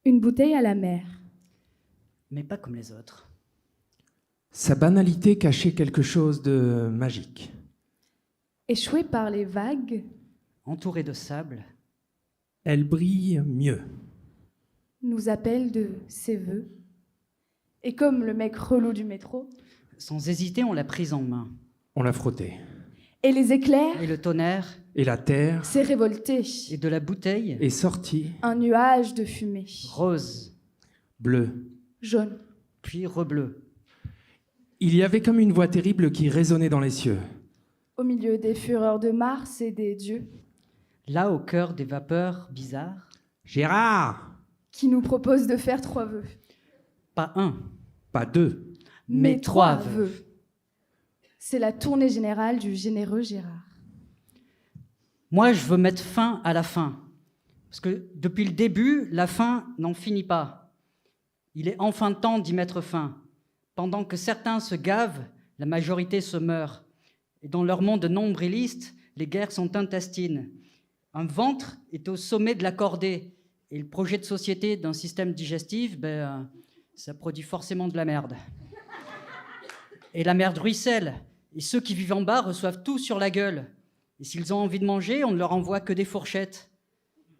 Une bouteille à la mer. Mais pas comme les autres. Sa banalité cachait quelque chose de magique. Échouée par les vagues, Entourée de sable, Elle brille mieux. nous appelle de ses voeux. Et comme le mec relou du métro, sans hésiter, on l'a prise en main. On l'a frotté. et les éclairs, Et le tonnerre, Et la terre s'est révolté. et de la bouteille, est sortie Un nuage de fumée, rose, bleue. jaune. puis rebleu. Il y avait comme une voix terrible qui résonnait dans les cieux. Au milieu des fureurs de Mars et des dieux, Là, au cœur des vapeurs bizarres, Gérard! qui nous propose de faire 3 vœux. pas un, Pas 2. mais 3 3 vœux. C'est la tournée générale du généreux Gérard. Moi, je veux mettre fin à la faim. Parce que depuis le début, la faim n'en finit pas. Il est enfin temps d'y mettre fin. Pendant que certains se gavent, la majorité se meurt. Et dans leur monde nombriliste, les guerres sont intestines. Un ventre est au sommet de la cordée. Et le projet de société d'un système digestif, ça produit forcément de la merde. Et la merde ruisselle. Et ceux qui vivent en bas reçoivent tout sur la gueule. Et s'ils ont envie de manger, on ne leur envoie que des fourchettes.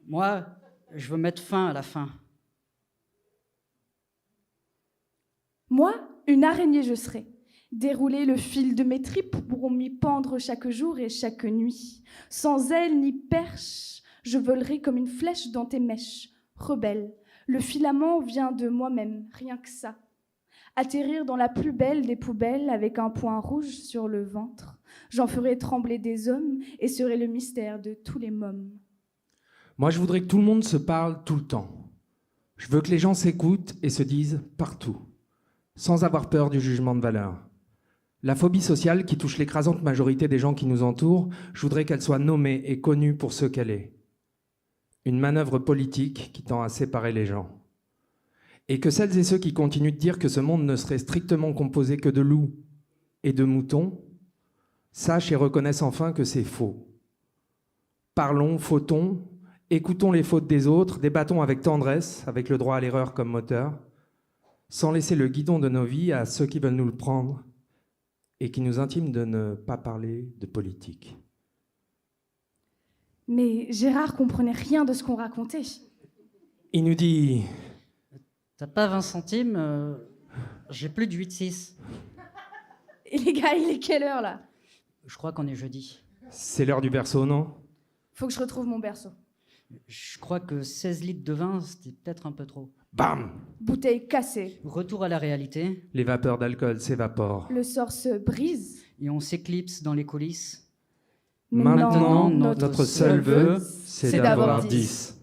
Moi, je veux mettre fin à la faim. Moi, une araignée je serai. Dérouler le fil de mes tripes pour m'y pendre chaque jour et chaque nuit. Sans aile ni perche, je volerai comme une flèche dans tes mèches. Rebelle, le filament vient de moi-même, rien que ça. Atterrir dans la plus belle des poubelles avec un point rouge sur le ventre. J'en ferai trembler des hommes et serai le mystère de tous les mômes. Moi, je voudrais que tout le monde se parle tout le temps. Je veux que les gens s'écoutent et se disent partout, sans avoir peur du jugement de valeur. La phobie sociale qui touche l'écrasante majorité des gens qui nous entourent, je voudrais qu'elle soit nommée et connue pour ce qu'elle est. Une manœuvre politique qui tend à séparer les gens. Et que celles et ceux qui continuent de dire que ce monde ne serait strictement composé que de loups et de moutons, sachent et reconnaissent enfin que c'est faux. Parlons, fautons, écoutons les fautes des autres, débattons avec tendresse, avec le droit à l'erreur comme moteur, sans laisser le guidon de nos vies à ceux qui veulent nous le prendre et qui nous intiment de ne pas parler de politique. Mais Gérard comprenait rien de ce qu'on racontait. Il nous dit... T'as pas 20 centimes j'ai plus de 8,6. Et les gars, il est quelle heure là? Je crois qu'on est jeudi. C'est l'heure du berceau, non? Faut que je retrouve mon berceau. Je crois que 16 litres de vin, c'était peut-être un peu trop. Bam! Bouteille cassée. Retour à la réalité, Les vapeurs d'alcool s'évaporent. Le sort se brise. et on s'éclipse dans les coulisses. Maintenant, Maintenant, notre seul vœu, c'est d'avoir 10.